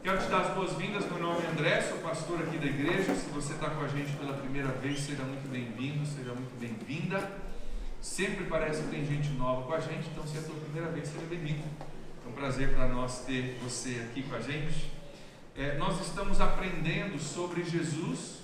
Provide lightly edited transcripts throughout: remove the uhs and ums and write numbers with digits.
Quero te dar as boas-vindas, meu nome é André, sou pastor aqui da igreja. Se você está com a gente pela primeira vez, seja muito bem-vindo, seja muito bem-vinda. Sempre parece que tem gente nova com a gente, então se é a tua primeira vez, seja bem-vindo. É um prazer para nós ter você aqui com a gente. Nós estamos aprendendo sobre Jesus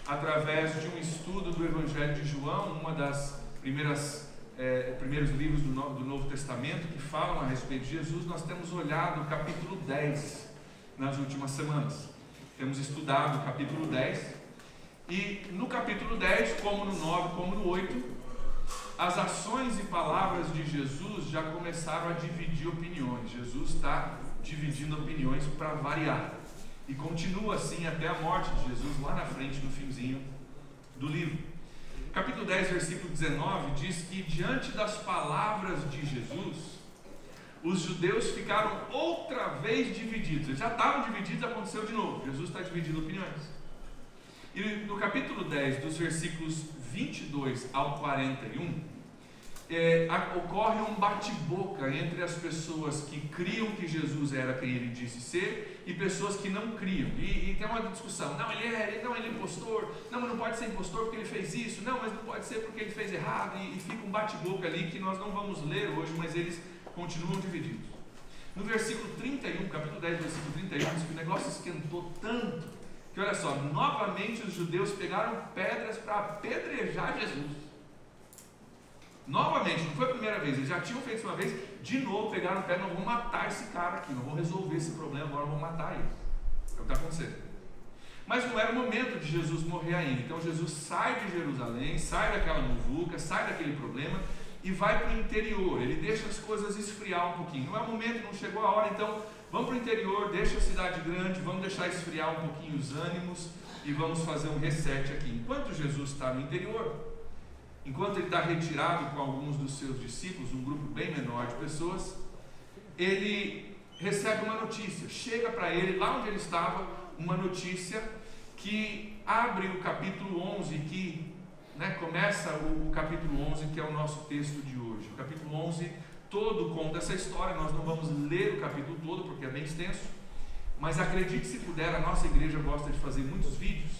através de um estudo do Evangelho de João, uma das primeiros livros do Novo Testamento que falam a respeito de Jesus. Nós temos olhado o capítulo 10 nas últimas semanas. Temos estudado o capítulo 10 e no capítulo 10, como no 9, como no 8, as ações e palavras de Jesus já começaram a dividir opiniões. Jesus está dividindo opiniões para variar e continua assim até a morte de Jesus lá na frente, no finzinho do livro. Capítulo 10, versículo 19 diz que diante das palavras de Jesus, os judeus ficaram outra vez divididos. Eles já estavam divididos, aconteceu de novo. Jesus está dividindo opiniões. E no capítulo 10, dos versículos 22 ao 41, ocorre um bate-boca entre as pessoas que criam que Jesus era quem ele disse ser e pessoas que não criam. E tem uma discussão. Não, ele é impostor. Não, mas não pode ser impostor porque ele fez isso. Não, mas não pode ser porque ele fez errado. E fica um bate-boca ali que nós não vamos ler hoje, mas eles continuam divididos. No versículo 31, capítulo 10, versículo 31, diz que o negócio esquentou tanto que, olha só, novamente os judeus pegaram pedras para apedrejar Jesus. Novamente, não foi a primeira vez, eles já tinham feito isso uma vez, de novo pegaram pedra, não vão matar esse cara aqui, não vão resolver esse problema, agora vão matar ele. É o que está acontecendo. Mas não era o momento de Jesus morrer ainda. Então Jesus sai de Jerusalém, sai daquela muvuca, sai daquele problema e vai para o interior. Ele deixa as coisas esfriar um pouquinho. Não é o momento, não chegou a hora, então vamos para o interior, deixa a cidade grande, vamos deixar esfriar um pouquinho os ânimos e vamos fazer um reset aqui. Enquanto Jesus está no interior, enquanto ele está retirado com alguns dos seus discípulos, um grupo bem menor de pessoas, ele recebe uma notícia. Chega para ele, lá onde ele estava, uma notícia que abre o capítulo 11, que começa o capítulo 11, que é o nosso texto de hoje. O capítulo 11 todo conta essa história. Nós não vamos ler o capítulo todo porque é bem extenso, mas acredite se puder, a nossa igreja gosta de fazer muitos vídeos.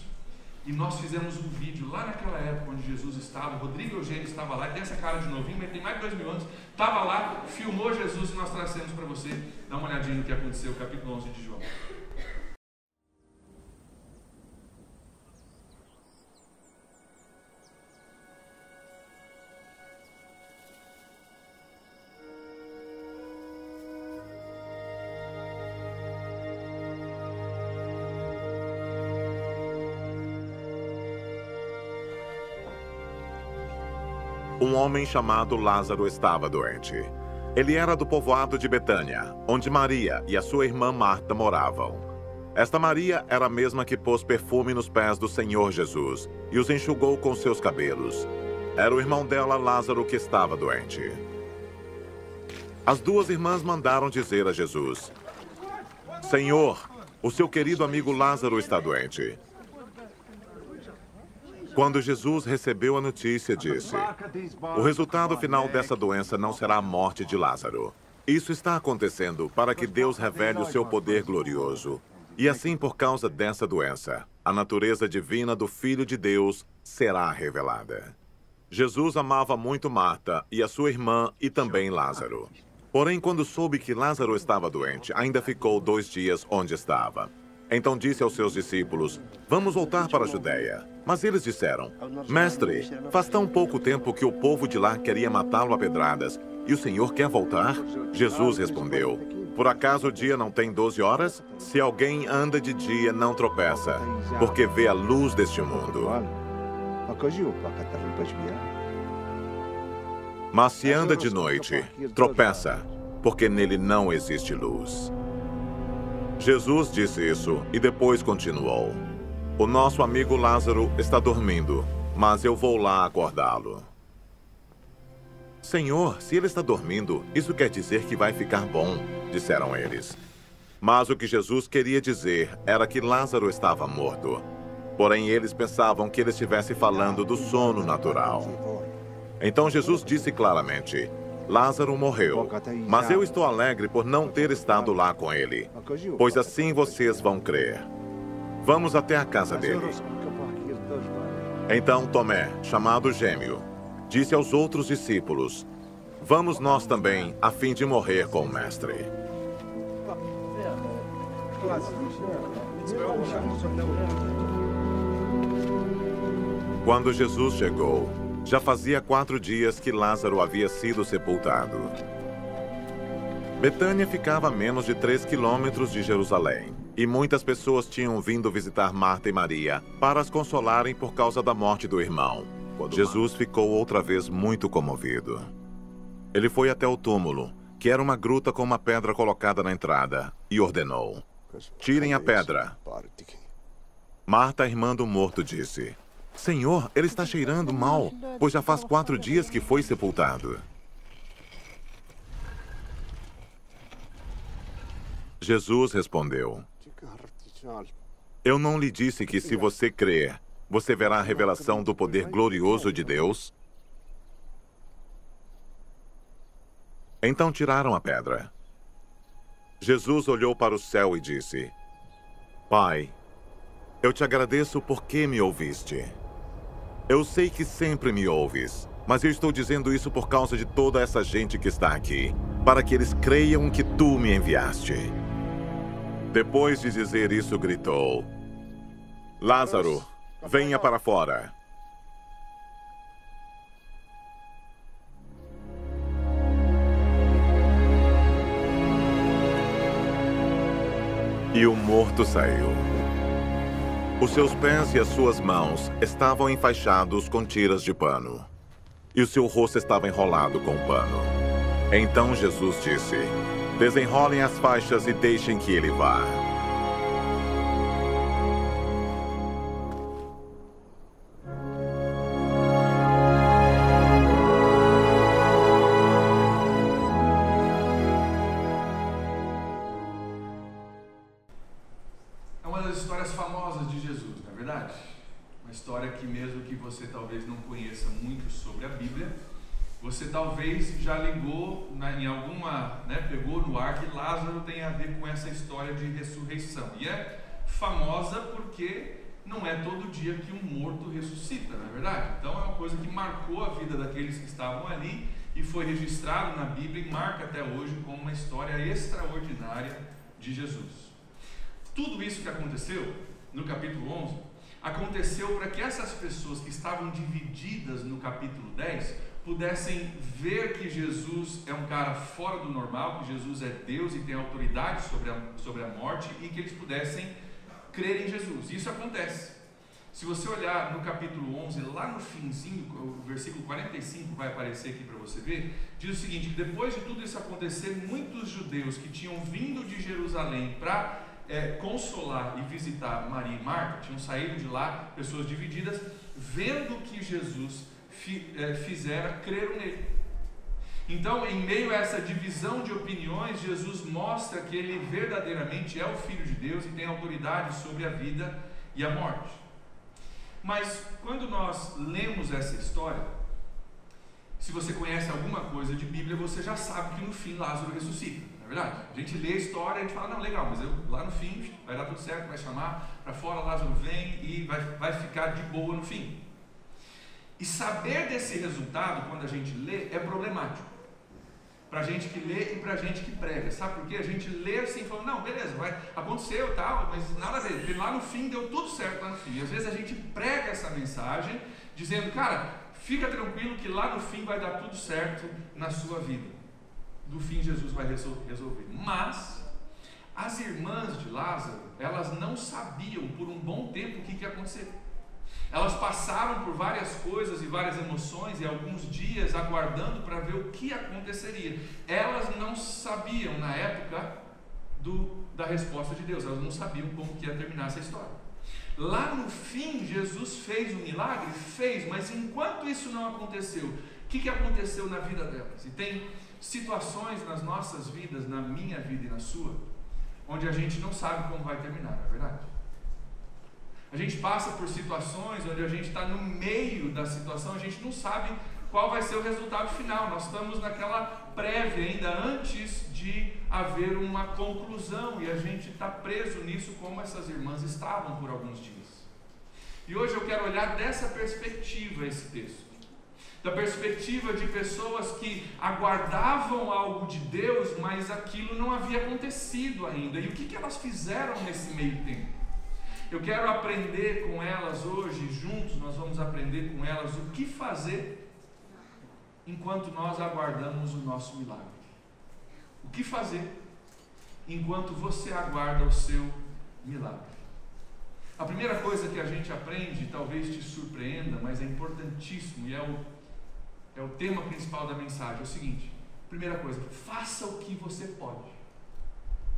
E nós fizemos um vídeo lá naquela época onde Jesus estava, o Rodrigo Eugênio estava lá, tem essa cara de novinho, mas tem mais de 2000 anos, estava lá, filmou Jesus e nós trazemos para você. Dá uma olhadinha no que aconteceu, capítulo 11 de João. Um homem chamado Lázaro estava doente. Ele era do povoado de Betânia, onde Maria e a sua irmã Marta moravam. Esta Maria era a mesma que pôs perfume nos pés do Senhor Jesus e os enxugou com seus cabelos. Era o irmão dela, Lázaro, que estava doente. As duas irmãs mandaram dizer a Jesus: Senhor, o seu querido amigo Lázaro está doente. Quando Jesus recebeu a notícia, disse: o resultado final dessa doença não será a morte de Lázaro. Isso está acontecendo para que Deus revele o seu poder glorioso. E assim, por causa dessa doença, a natureza divina do Filho de Deus será revelada. Jesus amava muito Marta e a sua irmã e também Lázaro. Porém, quando soube que Lázaro estava doente, ainda ficou 2 dias onde estava. Então disse aos seus discípulos: vamos voltar para a Judéia. Mas eles disseram: Mestre, faz tão pouco tempo que o povo de lá queria matá-lo a pedradas, e o Senhor quer voltar? Jesus respondeu: por acaso o dia não tem 12 horas? Se alguém anda de dia, não tropeça, porque vê a luz deste mundo. Mas se anda de noite, tropeça, porque nele não existe luz. Jesus disse isso e depois continuou: o nosso amigo Lázaro está dormindo, mas eu vou lá acordá-lo. Senhor, se ele está dormindo, isso quer dizer que vai ficar bom, disseram eles. Mas o que Jesus queria dizer era que Lázaro estava morto. Porém, eles pensavam que ele estivesse falando do sono natural. Então Jesus disse claramente: Lázaro morreu, mas eu estou alegre por não ter estado lá com ele, pois assim vocês vão crer. Vamos até a casa dele. Então Tomé, chamado Gêmeo, disse aos outros discípulos: vamos nós também, a fim de morrer com o Mestre. Quando Jesus chegou, já fazia 4 dias que Lázaro havia sido sepultado. Betânia ficava a menos de 3 quilômetros de Jerusalém, e muitas pessoas tinham vindo visitar Marta e Maria para as consolarem por causa da morte do irmão. Jesus ficou outra vez muito comovido. Ele foi até o túmulo, que era uma gruta com uma pedra colocada na entrada, e ordenou: tirem a pedra. Marta, irmã do morto, disse: Senhor, ele está cheirando mal, pois já faz 4 dias que foi sepultado. Jesus respondeu: eu não lhe disse que se você crer, você verá a revelação do poder glorioso de Deus? Então tiraram a pedra. Jesus olhou para o céu e disse: Pai, eu te agradeço porque me ouviste. Eu sei que sempre me ouves, mas eu estou dizendo isso por causa de toda essa gente que está aqui, para que eles creiam que tu me enviaste. Depois de dizer isso, gritou: Lázaro, venha para fora. E o morto saiu. Os seus pés e as suas mãos estavam enfaixados com tiras de pano, e o seu rosto estava enrolado com pano. Então Jesus disse: desenrolem as faixas e deixem que ele vá. É uma das histórias famosas de Jesus, não é verdade? Uma história que, mesmo que você talvez não conheça muito sobre a Bíblia, você talvez já ligou em alguma, pegou no ar que Lázaro tem a ver com essa história de ressurreição. E é famosa porque não é todo dia que um morto ressuscita, não é verdade? Então é uma coisa que marcou a vida daqueles que estavam ali e foi registrado na Bíblia e marca até hoje como uma história extraordinária de Jesus. Tudo isso que aconteceu no capítulo 11 aconteceu para que essas pessoas que estavam divididas no capítulo 10 pudessem ver que Jesus é um cara fora do normal, que Jesus é Deus e tem autoridade sobre a morte, e que eles pudessem crer em Jesus. Isso acontece. Se você olhar no capítulo 11, lá no finzinho, o versículo 45 vai aparecer aqui para você ver, diz o seguinte: depois de tudo isso acontecer, muitos judeus que tinham vindo de Jerusalém para consolar e visitar Maria e Marta, tinham saído de lá, pessoas divididas, vendo que Jesus fizera, creram nele. Então, em meio a essa divisão de opiniões, Jesus mostra que ele verdadeiramente é o Filho de Deus e tem autoridade sobre a vida e a morte. Mas quando nós lemos essa história, se você conhece alguma coisa de Bíblia, você já sabe que no fim Lázaro ressuscita, não é verdade? A gente lê a história e a gente fala: não, legal, mas lá no fim vai dar tudo certo, vai chamar para fora, Lázaro vem e vai ficar de boa no fim. E saber desse resultado, quando a gente lê, é problemático. Para a gente que lê e para a gente que prega. Sabe por quê? A gente lê assim, falando: não, beleza, aconteceu e tal, mas nada a ver, porque lá no fim deu tudo certo lá no fim. E às vezes a gente prega essa mensagem, dizendo: cara, fica tranquilo que lá no fim vai dar tudo certo na sua vida. No fim Jesus vai resolver. Mas as irmãs de Lázaro, elas não sabiam por um bom tempo o que ia acontecer. Elas passaram por várias coisas e várias emoções e alguns dias aguardando para ver o que aconteceria. Elas não sabiam na época da resposta de Deus, elas não sabiam como que ia terminar essa história. Lá no fim, Jesus fez um milagre? Fez, mas enquanto isso não aconteceu, o que aconteceu na vida delas? E tem situações nas nossas vidas, na minha vida e na sua, onde a gente não sabe como vai terminar, não é verdade? A gente passa por situações onde a gente está no meio da situação, a gente não sabe qual vai ser o resultado final. Nós estamos naquela prévia ainda antes de haver uma conclusão, e a gente está preso nisso como essas irmãs estavam por alguns dias. E hoje eu quero olhar dessa perspectiva esse texto, da perspectiva de pessoas que aguardavam algo de Deus, mas aquilo não havia acontecido ainda. E o que elas fizeram nesse meio tempo? Eu quero aprender com elas hoje, juntos nós vamos aprender com elas o que fazer enquanto nós aguardamos o nosso milagre. O que fazer enquanto você aguarda o seu milagre? A primeira coisa que a gente aprende, talvez te surpreenda, mas é importantíssimo e é o tema principal da mensagem, é o seguinte: primeira coisa, faça o que você pode.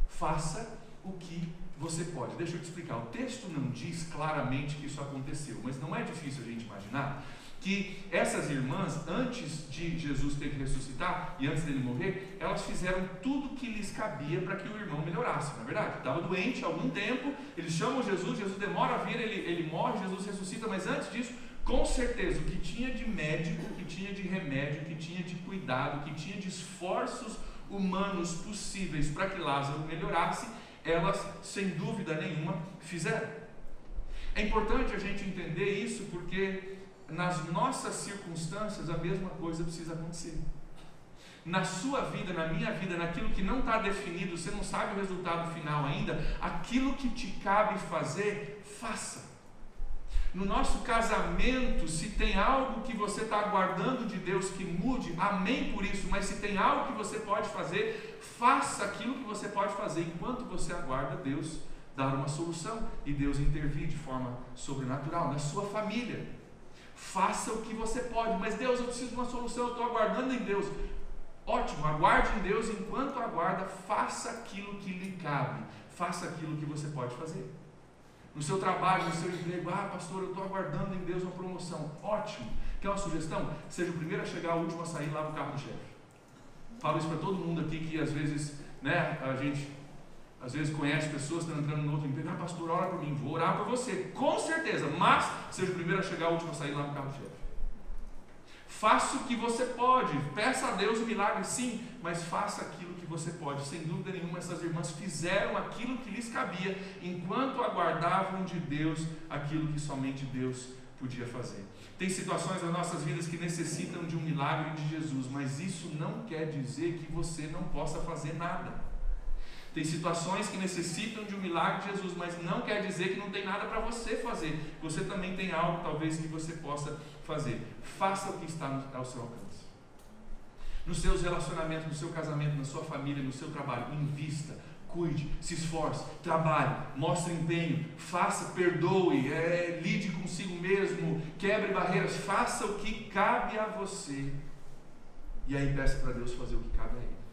Faça o que você pode. Deixa eu te explicar, o texto não diz claramente que isso aconteceu, mas não é difícil a gente imaginar que essas irmãs, antes de Jesus ter que ressuscitar e antes dele morrer, elas fizeram tudo que lhes cabia para que o irmão melhorasse, não é verdade? Estava doente há algum tempo, eles chamam Jesus, Jesus demora a vir, ele morre, Jesus ressuscita, mas antes disso, com certeza, o que tinha de médico, o que tinha de remédio, o que tinha de cuidado, o que tinha de esforços humanos possíveis para que Lázaro melhorasse, elas, sem dúvida nenhuma, fizeram. É importante a gente entender isso, porque nas nossas circunstâncias a mesma coisa precisa acontecer. Na sua vida, na minha vida, naquilo que não está definido, você não sabe o resultado final ainda, aquilo que te cabe fazer, faça. No nosso casamento, se tem algo que você está aguardando de Deus que mude, amém por isso, mas se tem algo que você pode fazer, faça aquilo que você pode fazer enquanto você aguarda Deus dar uma solução e Deus intervir de forma sobrenatural. Na sua família, faça o que você pode, mas Deus, eu preciso de uma solução, eu estou aguardando em Deus. Ótimo, aguarde em Deus, enquanto aguarda, faça aquilo que lhe cabe, faça aquilo que você pode fazer. No seu trabalho, no seu emprego, pastor, eu estou aguardando em Deus uma promoção. Ótimo. Quer uma sugestão? Seja o primeiro a chegar, o último a sair, lava o carro do chefe. Falo isso para todo mundo aqui que às vezes, a gente às vezes conhece pessoas que estão entrando no outro emprego. Pastor, ora por mim, vou orar por você, com certeza, mas seja o primeiro a chegar, o último a sair, lava o carro do chefe. Faça o que você pode, peça a Deus o milagre, sim, mas faça aquilo que você pode. Sem dúvida nenhuma, essas irmãs fizeram aquilo que lhes cabia, enquanto aguardavam de Deus aquilo que somente Deus podia fazer. Tem situações nas nossas vidas que necessitam de um milagre de Jesus, mas isso não quer dizer que você não possa fazer nada. Tem situações que necessitam de um milagre de Jesus, mas não quer dizer que não tem nada para você fazer. Você também tem algo, talvez, que você possa fazer. Faça o que está ao seu alcance. Nos seus relacionamentos, no seu casamento, na sua família, no seu trabalho, invista, cuide, se esforce, trabalhe, mostre empenho, faça, perdoe, lide consigo mesmo, quebre barreiras, faça o que cabe a você. E aí peça para Deus fazer o que cabe a Ele.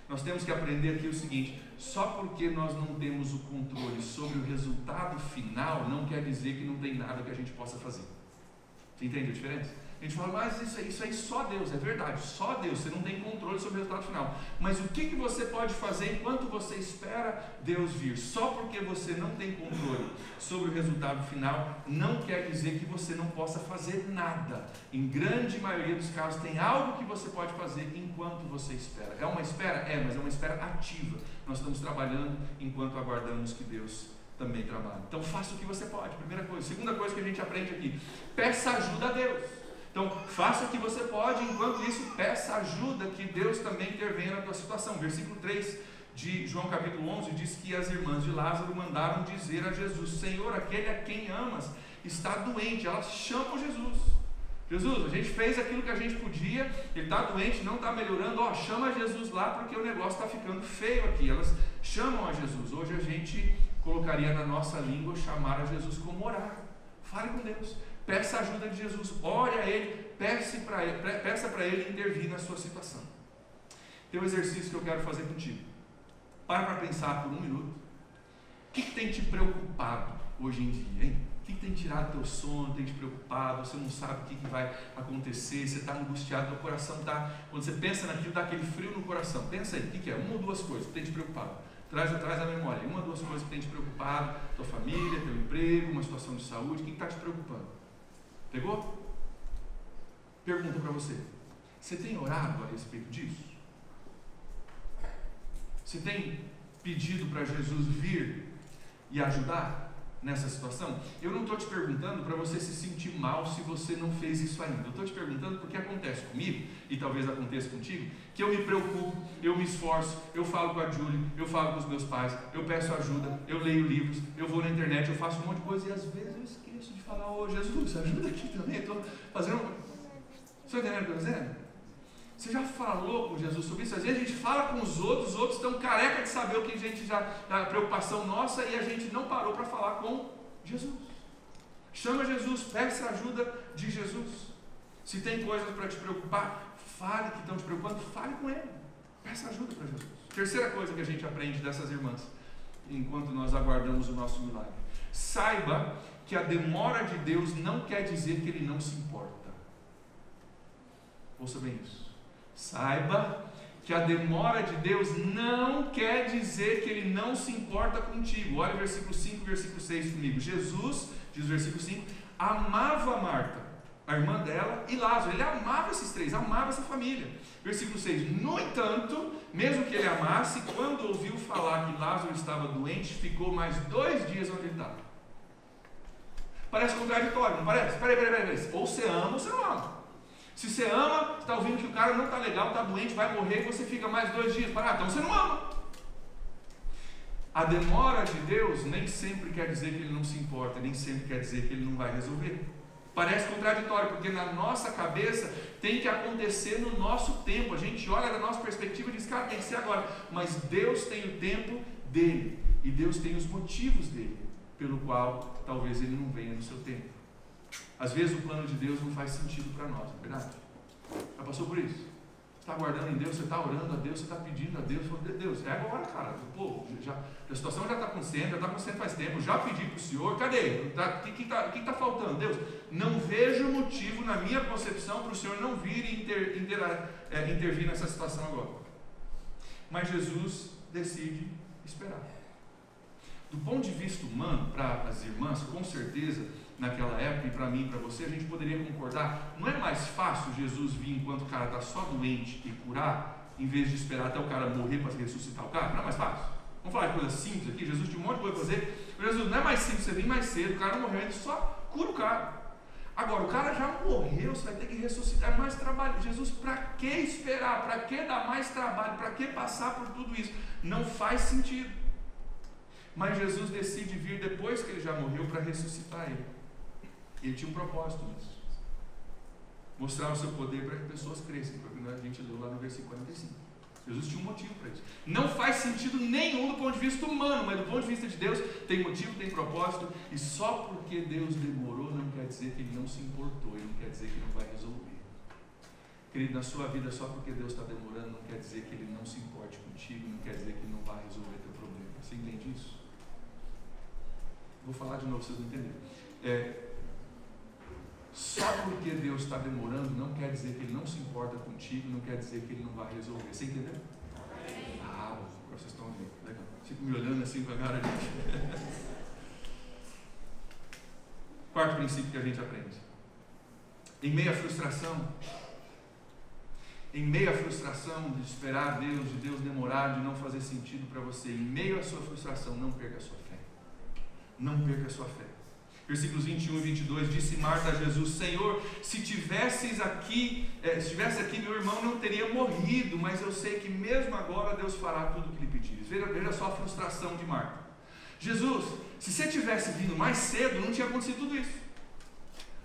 Nós temos que aprender aqui o seguinte: só porque nós não temos o controle sobre o resultado final, não quer dizer que não tem nada que a gente possa fazer. Você entende a diferença? A gente fala, mas isso aí só Deus, é verdade, só Deus, você não tem controle sobre o resultado final. Mas o que você pode fazer enquanto você espera Deus vir? Só porque você não tem controle sobre o resultado final, não quer dizer que você não possa fazer nada. Em grande maioria dos casos, tem algo que você pode fazer enquanto você espera. É uma espera? É, mas é uma espera ativa. Nós estamos trabalhando enquanto aguardamos que Deus também trabalhe. Então faça o que você pode, primeira coisa. Segunda coisa que a gente aprende aqui: peça ajuda a Deus. Então, faça o que você pode, enquanto isso, peça ajuda, que Deus também intervenha na tua situação. Versículo 3 de João capítulo 11 diz que as irmãs de Lázaro mandaram dizer a Jesus: Senhor, aquele a quem amas está doente. Elas chamam Jesus. Jesus, a gente fez aquilo que a gente podia, ele está doente, não está melhorando, chama Jesus lá porque o negócio está ficando feio aqui. Elas chamam a Jesus. Hoje a gente colocaria na nossa língua chamar a Jesus como orar. Fale com Deus. Peça a ajuda de Jesus, ore a Ele, peça para Ele intervir na sua situação. Tem um exercício que eu quero fazer contigo. Para pensar por um minuto. O que tem te preocupado hoje em dia, hein? O que tem tirado teu sono, tem te preocupado? Você não sabe o que vai acontecer, você está angustiado, teu coração está... Quando você pensa naquilo, dá aquele frio no coração. Pensa aí, o que é? Uma ou duas coisas que tem te preocupado. Traz a memória, uma ou duas coisas que tem te preocupado. Tua família, teu emprego, uma situação de saúde, o que está te preocupando? Pegou? Pergunta para você: você tem orado a respeito disso? Você tem pedido para Jesus vir e ajudar nessa situação? Eu não estou te perguntando para você se sentir mal se você não fez isso ainda. Eu estou te perguntando porque acontece comigo, e talvez aconteça contigo, que eu me preocupo, eu me esforço, eu falo com a Júlia, eu falo com os meus pais, eu peço ajuda, eu leio livros, eu vou na internet, eu faço um monte de coisa e às vezes eu esqueço de falar: ô Jesus, ajuda aqui também, estou fazendo... Você está entendendo o que eu estou dizendo? Você já falou com Jesus sobre isso? Às vezes a gente fala com os outros estão careca de saber o que a gente já, a preocupação nossa, e a gente não parou para falar com Jesus. Chama Jesus, peça a ajuda de Jesus. Se tem coisas para te preocupar, fale que estão te preocupando, fale com Ele. Peça ajuda para Jesus. Terceira coisa que a gente aprende dessas irmãs, enquanto nós aguardamos o nosso milagre: saiba que a demora de Deus não quer dizer que Ele não se importa. Ouça bem isso. Saiba que a demora de Deus não quer dizer que Ele não se importa contigo. Olha o versículo 5 e versículo 6 comigo. Jesus, diz o versículo 5, amava Marta, a irmã dela, e Lázaro. Ele amava esses três, amava essa família. Versículo 6, no entanto, mesmo que ele amasse, quando ouviu falar que Lázaro estava doente, ficou mais 2 dias onde ele estava. Parece contraditório, não parece? Peraí. Ou você ama ou você não ama. Se você ama, você está ouvindo que o cara não está legal, está doente, vai morrer, e você fica mais 2 dias parado. Então você não ama. A demora de Deus nem sempre quer dizer que Ele não se importa, nem sempre quer dizer que Ele não vai resolver. Parece contraditório, porque na nossa cabeça tem que acontecer no nosso tempo. A gente olha da nossa perspectiva e diz: cara, tem que ser agora. Mas Deus tem o tempo dele, e Deus tem os motivos dele, pelo qual talvez Ele não venha no seu tempo. Às vezes o plano de Deus não faz sentido para nós, não é verdade? Já passou por isso? Você está aguardando em Deus, você está orando a Deus, você está pedindo a Deus, falando: Deus, é agora, cara. Pô, a situação já está acontecendo, faz tempo, já pedi para o Senhor, cadê? O que está faltando? Deus, não vejo motivo na minha concepção para o Senhor não vir e intervir nessa situação agora. Mas Jesus decide esperar. Do ponto de vista humano, para as irmãs, com certeza, naquela época, e para mim e para você, a gente poderia concordar: não é mais fácil Jesus vir enquanto o cara está só doente e curar, em vez de esperar até o cara morrer para ressuscitar o cara? Não é mais fácil? Vamos falar de coisa simples aqui. Jesus tinha um monte de coisa para fazer. Jesus, não é mais simples você vir mais cedo, o cara não morreu, ele só cura o cara. Agora, o cara já morreu, você vai ter que ressuscitar, é mais trabalho. Jesus, para que esperar? Para que dar mais trabalho? Para que passar por tudo isso? Não faz sentido. Mas Jesus decide vir depois que ele já morreu para ressuscitar ele. Ele tinha um propósito nisso: mostrar o seu poder para que pessoas cresçam, porque a gente leu lá no versículo 45. Jesus tinha um motivo para isso. Não faz sentido nenhum do ponto de vista humano, mas do ponto de vista de Deus tem motivo, tem propósito. E só porque Deus demorou não quer dizer que Ele não se importou, e não quer dizer que Ele não vai resolver. Querido, na sua vida, só porque Deus está demorando não quer dizer que Ele não se importe contigo, não quer dizer que Ele não vai resolver teu problema. Você entende isso? Vou falar de novo, vocês não entenderam. Só porque Deus está demorando não quer dizer que Ele não se importa contigo, não quer dizer que Ele não vai resolver. Você entendeu? Ah, agora vocês estão ouvindo. Legal. Fico me olhando assim com a cara de... Quarto princípio que a gente aprende: em meio à frustração, de esperar Deus, de Deus demorar, de não fazer sentido para você, em meio à sua frustração, não perca a sua fé. Não perca a sua fé. Versículos 21 e 22, disse Marta a Jesus: Senhor, se estivesse aqui, meu irmão não teria morrido, mas eu sei que mesmo agora Deus fará tudo o que lhe pedires. Veja só a frustração de Marta. Jesus, se você tivesse vindo mais cedo, não tinha acontecido tudo isso.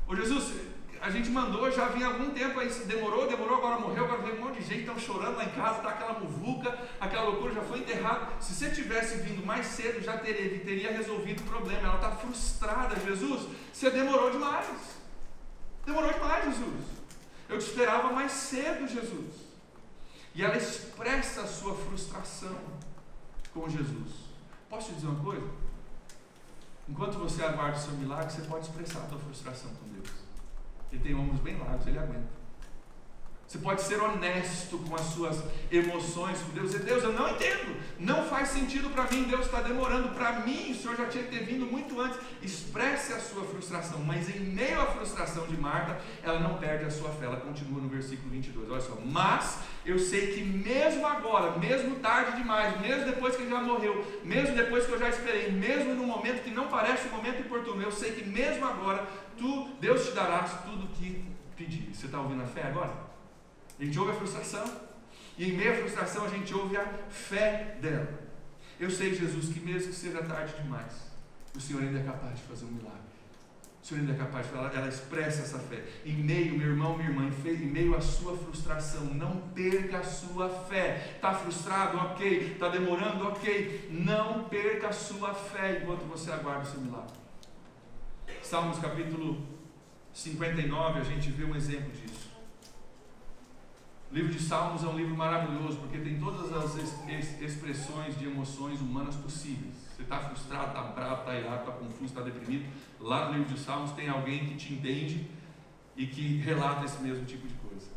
Ô Jesus, a gente mandou, já vinha há algum tempo, aí demorou, agora morreu, agora veio um monte de gente, estão chorando lá em casa, está aquela muvuca, aquela loucura, já foi enterrado. Se você tivesse vindo mais cedo, já teria resolvido o problema. Ela está frustrada. Jesus, você demorou demais. Jesus. Eu te esperava mais cedo, Jesus. E ela expressa a sua frustração com Jesus. Posso te dizer uma coisa? Enquanto você aguarda o seu milagre, você pode expressar a sua frustração com Deus. Ele tem ombros bem largos, Ele aguenta. Você pode ser honesto com as suas emoções com Deus. Dizer, Deus, eu não entendo, não faz sentido para mim, Deus está demorando. Para mim, o Senhor já tinha que ter vindo muito antes. Expresse a sua frustração, mas em meio à frustração de Marta, ela não perde a sua fé. Ela continua no versículo 22, olha só. Mas eu sei que mesmo agora, mesmo tarde demais, mesmo depois que ele já morreu, mesmo depois que eu já esperei, mesmo no momento que não parece o momento oportuno, eu sei que mesmo agora, Deus te dará tudo o que pedir. Você está ouvindo a fé agora? A gente ouve a frustração, e em meio à frustração a gente ouve a fé dela. Eu sei, Jesus, que mesmo que seja tarde demais, o Senhor ainda é capaz de fazer um milagre. O Senhor ainda é capaz de falar, ela expressa essa fé. Em meio, meu irmão, minha irmã, em meio à sua frustração, não perca a sua fé. Está frustrado? Ok. Está demorando? Ok. Não perca a sua fé enquanto você aguarda o seu milagre. Salmos capítulo 59, a gente vê um exemplo disso. O livro de Salmos é um livro maravilhoso, porque tem todas as expressões de emoções humanas possíveis. Você está frustrado, está bravo, está irado, está confuso, está deprimido. Lá no livro de Salmos tem alguém que te entende e que relata esse mesmo tipo de coisa.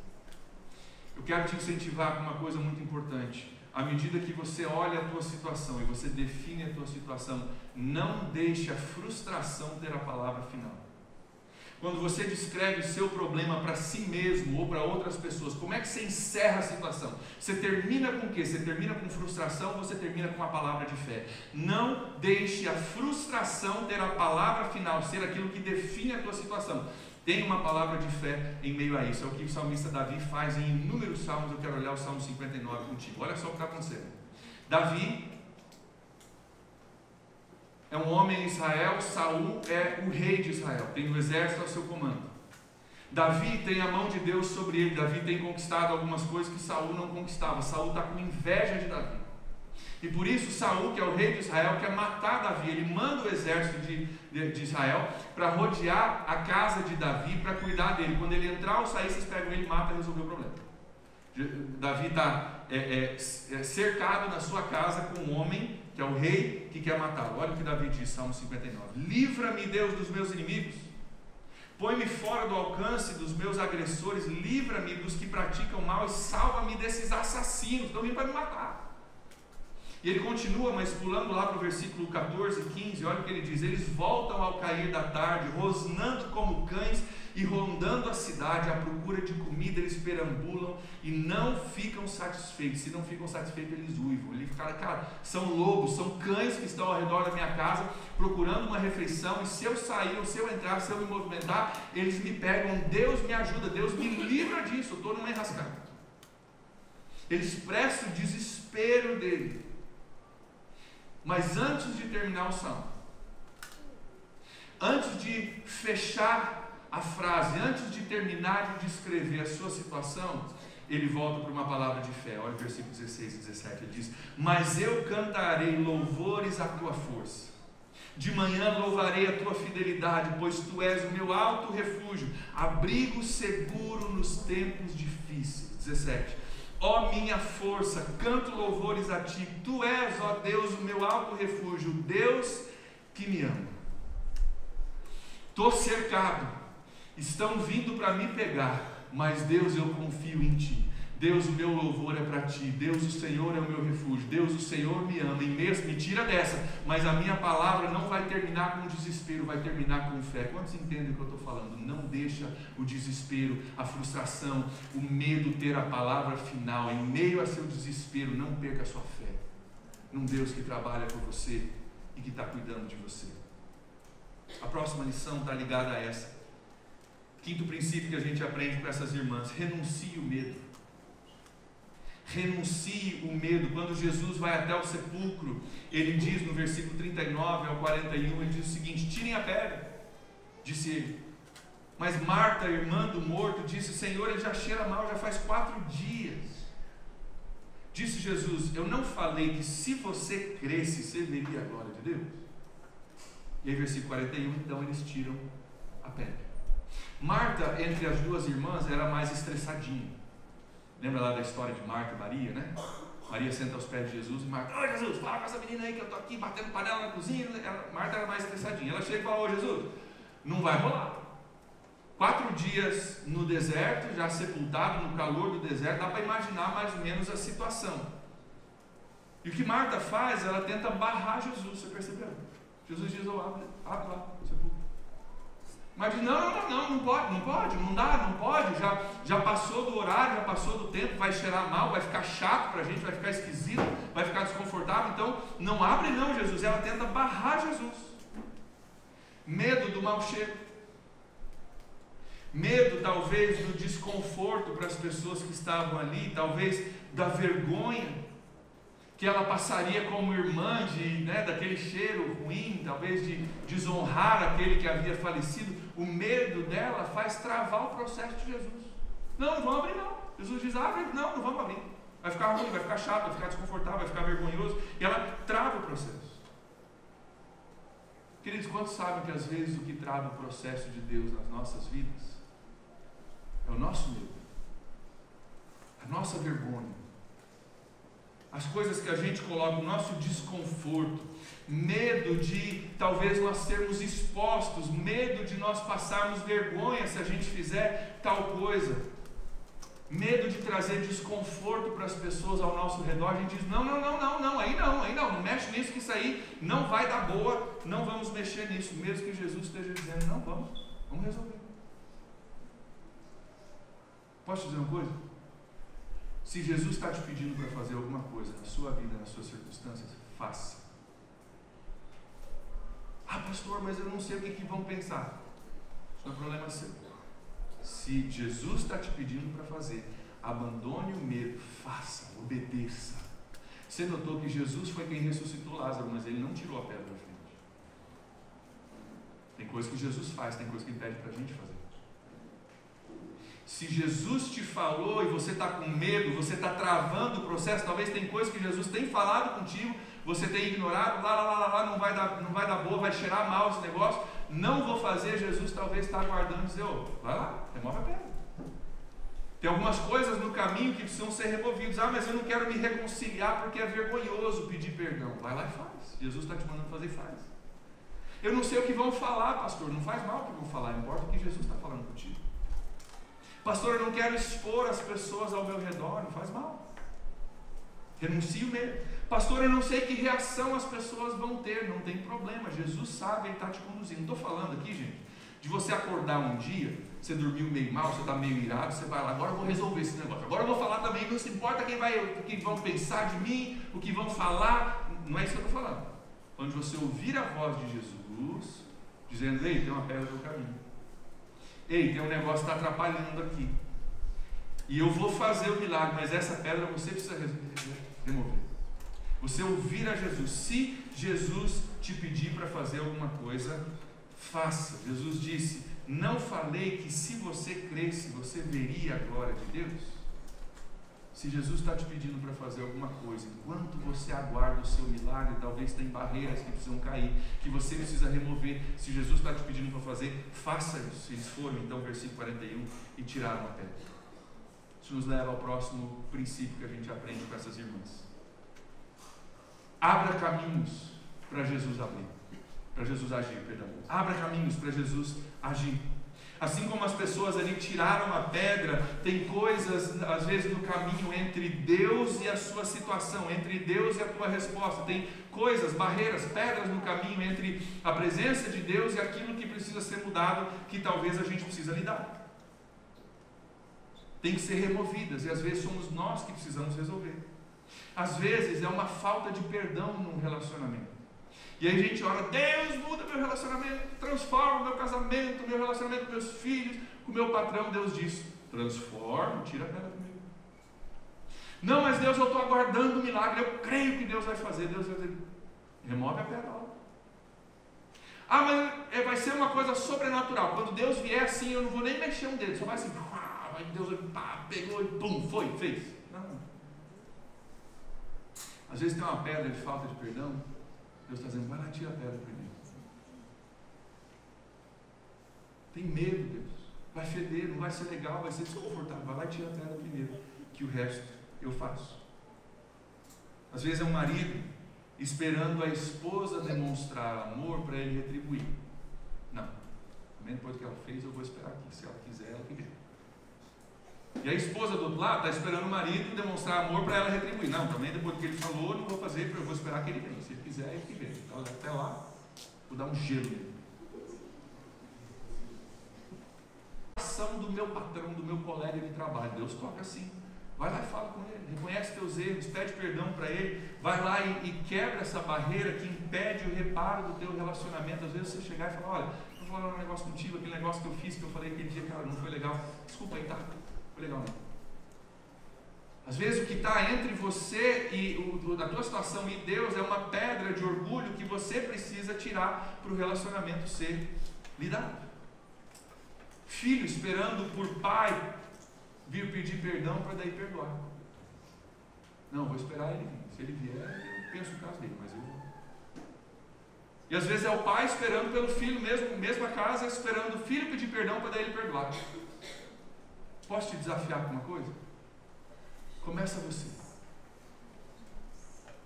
Eu quero te incentivar com uma coisa muito importante. À medida que você olha a tua situação e você define a tua situação, não deixe a frustração ter a palavra final. Quando você descreve o seu problema para si mesmo ou para outras pessoas, como é que você encerra a situação? Você termina com o quê? Você termina com frustração ou você termina com a palavra de fé? Não deixe a frustração ter a palavra final, ser aquilo que define a tua situação. Tem uma palavra de fé em meio a isso. É o que o salmista Davi faz em inúmeros salmos. Eu quero olhar o Salmo 59 contigo. Olha só o que está acontecendo. Davi é um homem em Israel, Saul é o rei de Israel, tem o exército ao seu comando. Davi tem a mão de Deus sobre ele. Davi tem conquistado algumas coisas que Saul não conquistava. Saul está com inveja de Davi. E por isso Saul, que é o rei de Israel, quer matar Davi. Ele manda o exército de Israel para rodear a casa de Davi, para cuidar dele. Quando ele entrar ou sair, vocês pegam ele, matam e resolveu o problema. Davi está cercado na sua casa com um homem que é o rei que quer matá-lo. Olha o que Davi diz, Salmo 59. Livra-me, Deus, dos meus inimigos. Põe-me fora do alcance dos meus agressores. Livra-me dos que praticam mal e salva-me desses assassinos. Estão vindo para me matar. E ele continua, mas pulando lá para o versículo 14 e 15, olha o que ele diz. Eles voltam ao cair da tarde, rosnando como cães e rondando a cidade à procura de comida. Eles perambulam e não ficam satisfeitos. Se não ficam satisfeitos, eles uivam. Ele fala, cara, são lobos, são cães que estão ao redor da minha casa procurando uma refeição, e se eu sair, ou se eu entrar, se eu me movimentar, eles me pegam. Deus me ajuda, Deus me livra disso, eu estou numa enrascada. Ele expressa o desespero dele. Mas antes de terminar o salmo, antes de fechar a frase, antes de terminar de descrever a sua situação, ele volta para uma palavra de fé. Olha o versículo 16 e 17, ele diz: mas eu cantarei louvores à tua força, de manhã louvarei a tua fidelidade, pois tu és o meu alto refúgio, abrigo seguro nos tempos difíceis. 17, ó minha força, canto louvores a ti, tu és, ó Deus, o meu alto refúgio, Deus que me ama. Estou cercado, estão vindo para me pegar, mas Deus, eu confio em ti. Deus, o meu louvor é para ti. Deus, o Senhor é o meu refúgio. Deus, o Senhor me ama. E mesmo me tira dessa, mas a minha palavra não vai terminar com desespero, vai terminar com fé. Quantos entendem o que eu estou falando? Não deixa o desespero, a frustração, o medo ter a palavra final. Em meio a seu desespero, não perca a sua fé num Deus que trabalha por você e que está cuidando de você. A próxima lição está ligada a essa. Quinto princípio que a gente aprende com essas irmãs: renuncie o medo. Renuncie o medo. Quando Jesus vai até o sepulcro, ele diz no versículo 39 ao 41, ele diz o seguinte: tirem a pedra, disse ele. Mas Marta, irmã do morto, disse: Senhor, ele já cheira mal, já faz 4 dias. Disse Jesus: eu não falei que se você cresce, você veria a glória de Deus? E aí versículo 41, então eles tiram a pedra. Marta, entre as duas irmãs, era mais estressadinha. Lembra lá da história de Marta e Maria, né? Maria senta aos pés de Jesus e Marta: ô Jesus, fala com essa menina aí que eu estou aqui batendo panela na cozinha. Marta era mais estressadinha. Ela chega e fala: ô Jesus, não vai rolar. 4 dias no deserto, já sepultado no calor do deserto, dá para imaginar mais ou menos a situação. E o que Marta faz, ela tenta barrar Jesus, você percebeu? Jesus diz, abre lá, sepulcro. Mas diz, não pode, não dá, não pode, já passou do horário, já passou do tempo, vai cheirar mal, vai ficar chato para a gente, vai ficar esquisito, vai ficar desconfortável, então não abre não, Jesus. Ela tenta barrar Jesus. Medo do mau cheiro. Medo, talvez, do desconforto para as pessoas que estavam ali, talvez da vergonha que ela passaria como irmã, daquele cheiro ruim, talvez de desonrar aquele que havia falecido. O medo dela faz travar o processo de Jesus. Não vão abrir não. Jesus diz, abre, não vamos abrir. Vai ficar ruim, vai ficar chato, vai ficar desconfortável, vai ficar vergonhoso. E ela trava o processo. Queridos, quantos sabem que às vezes o que trava o processo de Deus nas nossas vidas é o nosso medo, a nossa vergonha, as coisas que a gente coloca, o nosso desconforto, medo de talvez nós sermos expostos, medo de nós passarmos vergonha se a gente fizer tal coisa, medo de trazer desconforto para as pessoas ao nosso redor. A gente diz, não, aí não mexe nisso, que isso aí não vai dar boa, não vamos mexer nisso, mesmo que Jesus esteja dizendo, não, vamos resolver. Posso te dizer uma coisa? Se Jesus está te pedindo para fazer alguma coisa na sua vida, nas suas circunstâncias, faça. Ah, pastor, mas eu não sei o que vão pensar. Isso não é problema seu. Se Jesus está te pedindo para fazer, abandone o medo, faça, obedeça. Você notou que Jesus foi quem ressuscitou Lázaro, mas ele não tirou a pedra da frente. Tem coisa que Jesus faz, tem coisa que ele pede para a gente fazer. Se Jesus te falou e você está com medo, você está travando o processo, talvez tem coisa que Jesus tem falado contigo, você tem ignorado, não vai dar boa, vai cheirar mal esse negócio, não vou fazer. Jesus talvez está aguardando e dizer, vai lá, remove a pedra. Tem algumas coisas no caminho que precisam ser removidas. Mas eu não quero me reconciliar porque é vergonhoso pedir perdão. Vai lá e faz. Jesus está te mandando fazer e faz. Eu não sei o que vão falar, pastor, não faz mal o que vão falar, importa o que Jesus está falando contigo. Pastor, eu não quero expor as pessoas ao meu redor, não faz mal. Renuncie o medo. Pastor, eu não sei que reação as pessoas vão ter, não tem problema. Jesus sabe, Ele está te conduzindo. Não estou falando aqui, gente, de você acordar um dia, você dormiu meio mal, você está meio irado, você vai lá, agora eu vou resolver esse negócio. Agora eu vou falar também, não se importa o que vão pensar de mim, o que vão falar. Não é isso que eu estou falando. Quando você ouvir a voz de Jesus, dizendo, ei, tem uma pedra no caminho. Ei, tem um negócio que está atrapalhando aqui. E eu vou fazer o milagre, mas essa pedra você precisa remover. Você ouvir a Jesus. Se Jesus te pedir para fazer alguma coisa, faça. Jesus disse, não falei que se você cresce, você veria a glória de Deus? Se Jesus está te pedindo para fazer alguma coisa, enquanto você aguarda o seu milagre, talvez tem barreiras que precisam cair, que você precisa remover. Se Jesus está te pedindo para fazer, faça isso. Eles foram, então, versículo 41, e tiraram a pedra. Isso nos leva ao próximo princípio que a gente aprende com essas irmãs. Abra caminhos para Jesus abrir, para Jesus agir, perdão. Abra caminhos para Jesus agir. Assim como as pessoas ali tiraram a pedra, tem coisas às vezes no caminho entre Deus e a sua situação, entre Deus e a tua resposta. Tem coisas, barreiras, pedras no caminho entre a presença de Deus e aquilo que precisa ser mudado, que talvez a gente precisa lidar. Tem que ser removidas e às vezes somos nós que precisamos resolver. Às vezes é uma falta de perdão num relacionamento. E aí a gente ora, Deus muda meu relacionamento, transforma meu casamento, meu relacionamento com meus filhos, com meu patrão. Deus diz, transforma, tira a pedra comigo. Não, mas Deus, eu estou aguardando um milagre, eu creio que Deus vai fazer. Deus vai dizer, remove a pedra. Mas vai ser uma coisa sobrenatural. Quando Deus vier assim, eu não vou nem mexer um dedo, só vai assim, aí Deus pegou e pum, foi, fez. Não. Às vezes tem uma pedra de falta de perdão, Deus está dizendo, vai lá, tira a pedra primeiro. Tem medo, Deus. Vai feder, não vai ser legal, vai ser desconfortável. Vai lá e tira a pedra primeiro, que o resto eu faço. Às vezes é um marido esperando a esposa demonstrar amor para ele retribuir. Não. Também depois do que ela fez, eu vou esperar aqui. Se ela quiser, ela que vem. E a esposa do outro lado está esperando o marido demonstrar amor para ela retribuir. Não, também depois do que ele falou, não vou fazer, eu vou esperar que ele venha. Se ele quiser, ele que vem. Então, até lá, vou dar um gelo nele. A ação do meu patrão, do meu colega de trabalho, Deus toca assim. Vai lá e fala com ele, reconhece teus erros, pede perdão para ele, vai lá e quebra essa barreira que impede o reparo do teu relacionamento. Às vezes você chegar e falar, olha, vou falar um negócio contigo, aquele negócio que eu fiz, que eu falei aquele dia, cara, não foi legal, desculpa aí, tá? Foi legal não. Às vezes o que está entre você e a tua situação e Deus é uma pedra de orgulho que você precisa tirar para o relacionamento ser lidado. Filho esperando por pai vir pedir perdão para daí perdoar. Não, vou esperar ele vir. Se ele vier, eu penso no caso dele, mas eu vou. E às vezes é o pai esperando pelo filho, mesma casa, esperando o filho pedir perdão para daí ele perdoar. Posso te desafiar com uma coisa? Começa você.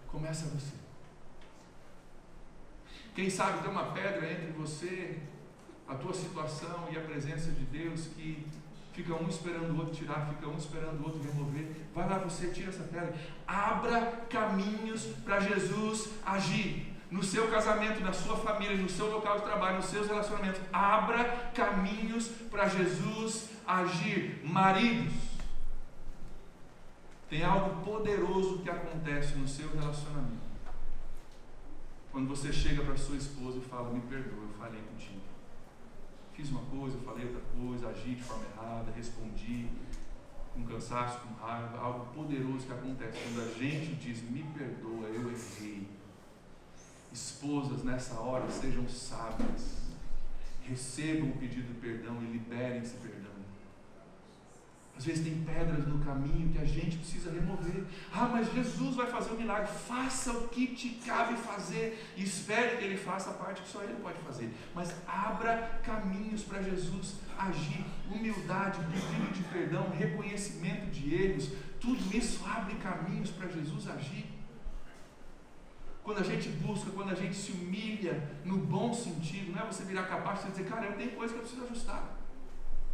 Começa você. Quem sabe tem uma pedra entre você, a tua situação e a presença de Deus que fica um esperando o outro tirar, fica um esperando o outro remover. Vai lá você, tira essa pedra. Abra caminhos para Jesus agir. No seu casamento, na sua família, no seu local de trabalho, nos seus relacionamentos. Abra caminhos para Jesus agir. Maridos, tem algo poderoso que acontece no seu relacionamento. Quando você chega para sua esposa e fala, me perdoa, eu falei contigo. Fiz uma coisa, falei outra coisa, agi de forma errada, respondi com cansaço, com raiva. Algo poderoso que acontece quando a gente diz, me perdoa, eu errei. Esposas, nessa hora, sejam sábias. Recebam o pedido de perdão e liberem esse perdão. Às vezes tem pedras no caminho que a gente precisa remover. Ah, mas Jesus vai fazer um milagre. Faça o que te cabe fazer e espere que Ele faça a parte que só Ele pode fazer. Mas abra caminhos para Jesus agir. Humildade, pedido de perdão, reconhecimento de erros. Tudo isso abre caminhos para Jesus agir. Quando a gente busca, quando a gente se humilha no bom sentido, não é você virar capaz de dizer, cara, eu tenho coisa que eu preciso ajustar.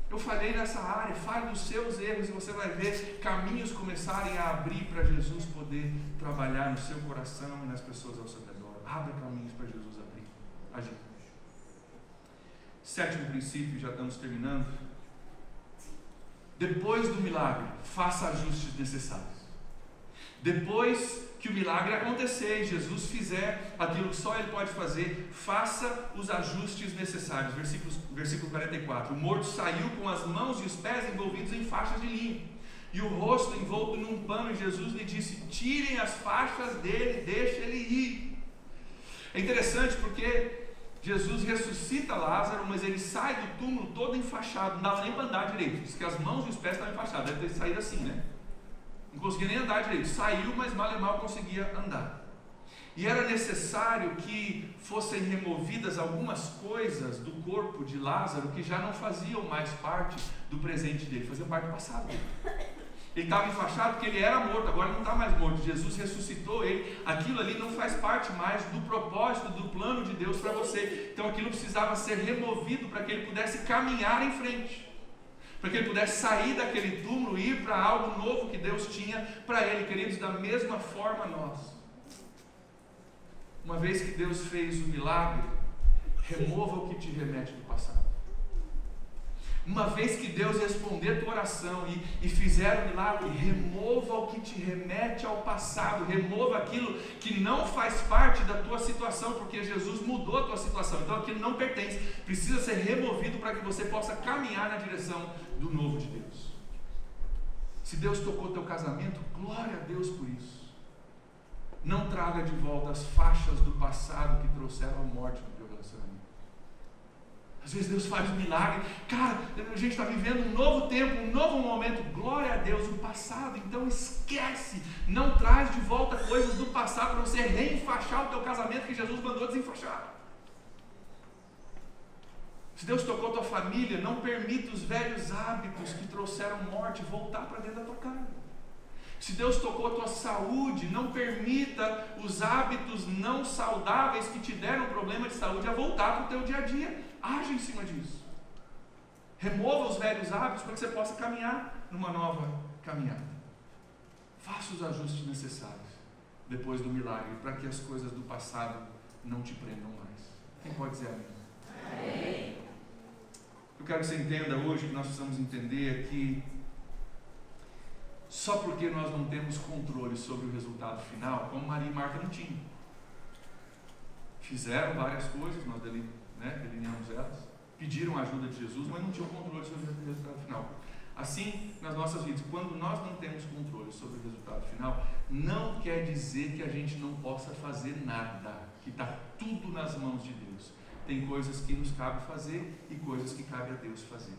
Eu falhei nessa área, fale dos seus erros e você vai ver caminhos começarem a abrir para Jesus poder trabalhar no seu coração e nas pessoas ao seu redor. Abra caminhos para Jesus agir. Sétimo princípio, já estamos terminando. Depois do milagre, faça ajustes necessários. Depois que o milagre acontecer e Jesus fizer aquilo que só Ele pode fazer, faça os ajustes necessários. Versículo 44. O morto saiu com as mãos e os pés envolvidos em faixas de linho e o rosto envolto num pano, e Jesus lhe disse, tirem as faixas dele, deixe ele ir. É interessante porque Jesus ressuscita Lázaro, mas ele sai do túmulo todo enfaixado, não dava nem para andar direito, diz que as mãos e os pés estavam enfaixados, deve ter saído assim, né? Não conseguia nem andar direito, saiu, mas mal e mal conseguia andar. E era necessário que fossem removidas algumas coisas do corpo de Lázaro que já não faziam mais parte do presente dele, faziam parte do passado dele. Ele estava enfaixado porque ele era morto, agora não está mais morto. Jesus ressuscitou ele, aquilo ali não faz parte mais do propósito, do plano de Deus para você. Então aquilo precisava ser removido para que ele pudesse caminhar em frente, para que ele pudesse sair daquele túmulo e ir para algo novo que Deus tinha para ele. Queridos, da mesma forma nós, uma vez que Deus fez o milagre, remova o que te remete do passado. Uma vez que Deus responder a tua oração e fizer o milagre, remova o que te remete ao passado, remova aquilo que não faz parte da tua situação, porque Jesus mudou a tua situação, então aquilo não pertence, precisa ser removido para que você possa caminhar na direção do novo de Deus. Se Deus tocou teu casamento, glória a Deus por isso. Não traga de volta as faixas do passado que trouxeram a morte no teu relacionamento. Às vezes Deus faz um milagre, cara, a gente está vivendo um novo tempo, um novo momento, glória a Deus, o passado, então esquece, não traz de volta coisas do passado para você reenfaixar o teu casamento que Jesus mandou desenfaixar. Se Deus tocou tua família, não permita os velhos hábitos que trouxeram morte voltar para dentro da tua casa. Se Deus tocou a tua saúde, não permita os hábitos não saudáveis que te deram problema de saúde a voltar para o teu dia a dia. Age em cima disso. Remova os velhos hábitos para que você possa caminhar numa nova caminhada. Faça os ajustes necessários depois do milagre, para que as coisas do passado não te prendam mais. Quem pode dizer amém? Amém. Eu quero que você entenda hoje, que nós precisamos entender que só porque nós não temos controle sobre o resultado final, como Maria e Marta não tinham. Fizeram várias coisas, nós delineamos elas, pediram a ajuda de Jesus, mas não tinham controle sobre o resultado final. Assim, nas nossas vidas, quando nós não temos controle sobre o resultado final, não quer dizer que a gente não possa fazer nada, que está tudo nas mãos de Deus. Tem coisas que nos cabe fazer e coisas que cabe a Deus fazer.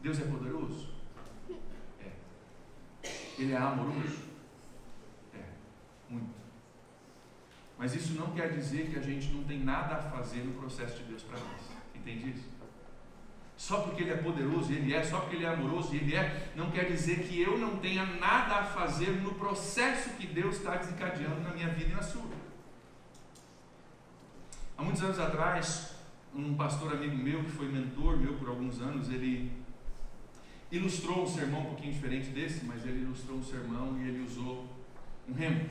Deus é poderoso? É. Ele é amoroso? É. Muito. Mas isso não quer dizer que a gente não tem nada a fazer no processo de Deus para nós. Entende isso? Só porque Ele é poderoso, Ele é, só porque Ele é amoroso, Ele é, não quer dizer que eu não tenha nada a fazer no processo que Deus está desencadeando na minha vida e na sua. Há muitos anos atrás, um pastor amigo meu, que foi mentor meu por alguns anos, ele ilustrou um sermão um pouquinho diferente desse, mas ele ilustrou um sermão e ele usou um remo.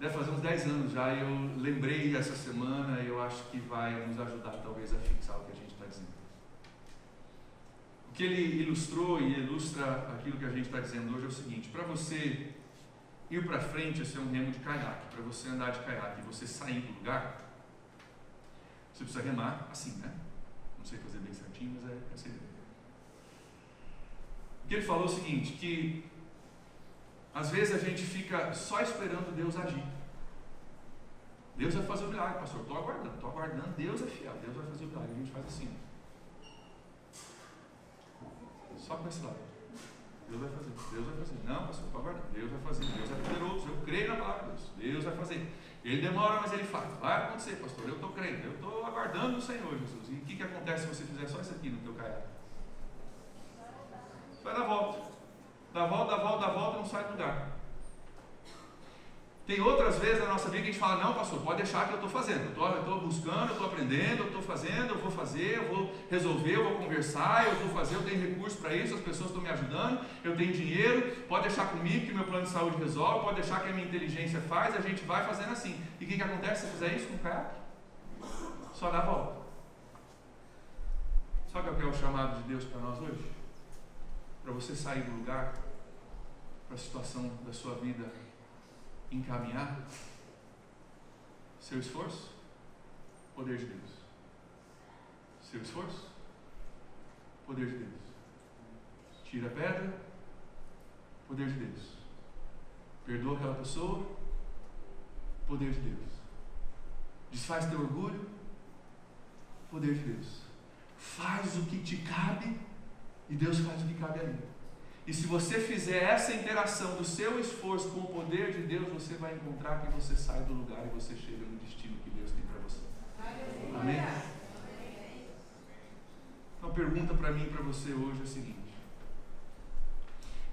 Deve fazer uns 10 anos já, e eu lembrei essa semana, e eu acho que vai nos ajudar talvez a fixar o que a gente está dizendo. O que ele ilustrou e ilustra aquilo que a gente está dizendo hoje é o seguinte: para você ir para frente, esse é um remo de caiaque. Para você andar de caiaque e você sair do lugar, você precisa remar assim, né? Não sei fazer bem certinho, mas é essa a ideia. O que ele falou é o seguinte, que às vezes a gente fica só esperando Deus agir. Deus vai fazer o milagre, pastor. Estou aguardando. Deus é fiel, Deus vai fazer o milagre. A gente faz assim. Só com esse lado. Deus vai fazer, Deus vai fazer. Não, pastor, estou aguardando. Deus vai fazer, Deus é poderoso. Eu creio na palavra de Deus. Deus vai fazer. Ele demora, mas Ele faz. Vai acontecer, pastor. Eu estou crendo. Eu estou aguardando o Senhor, Jesus. E o que acontece se você fizer só isso aqui no teu caiaque? Você vai dar volta. Dá volta, não sai do lugar. Tem outras vezes na nossa vida que a gente fala: não, pastor, pode deixar que eu estou fazendo. Eu estou buscando, eu estou aprendendo, eu estou fazendo, eu vou fazer, eu vou resolver, eu vou conversar, eu vou fazer, eu tenho recursos para isso, as pessoas estão me ajudando, eu tenho dinheiro, pode deixar comigo que o meu plano de saúde resolve, pode deixar que a minha inteligência faz, a gente vai fazendo assim. E o que acontece se fizer isso com o caiaque? Só dá a volta. Sabe o que é o chamado de Deus para nós hoje? Para você sair do lugar, para a situação da sua vida encaminhar, seu esforço, poder de Deus. Seu esforço, poder de Deus. Tira a pedra, poder de Deus. Perdoa aquela pessoa, poder de Deus. Desfaz teu orgulho, poder de Deus. Faz o que te cabe e Deus faz o que cabe a Ele. E se você fizer essa interação do seu esforço com o poder de Deus, você vai encontrar que você sai do lugar e você chega no destino que Deus tem para você. Amém? Então a pergunta para mim e para você hoje é a seguinte: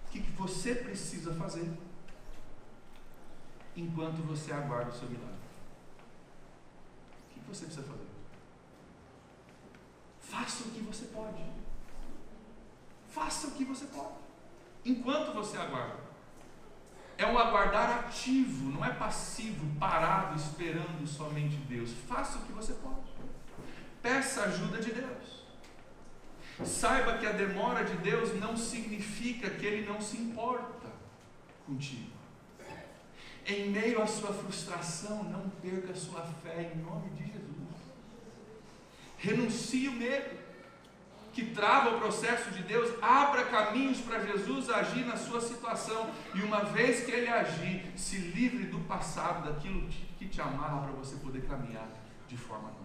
o que você precisa fazer enquanto você aguarda o seu milagre? O que você precisa fazer? Faça o que você pode. Faça o que você pode. Enquanto você aguarda. É um aguardar ativo, não é passivo, parado, esperando somente Deus. Faça o que você pode. Peça a ajuda de Deus. Saiba que a demora de Deus não significa que Ele não se importa contigo. Em meio à sua frustração, não perca a sua fé em nome de Jesus. Renuncie o medo que trava o processo de Deus, abra caminhos para Jesus agir na sua situação, e uma vez que Ele agir, se livre do passado, daquilo que te amarra, para você poder caminhar de forma nova.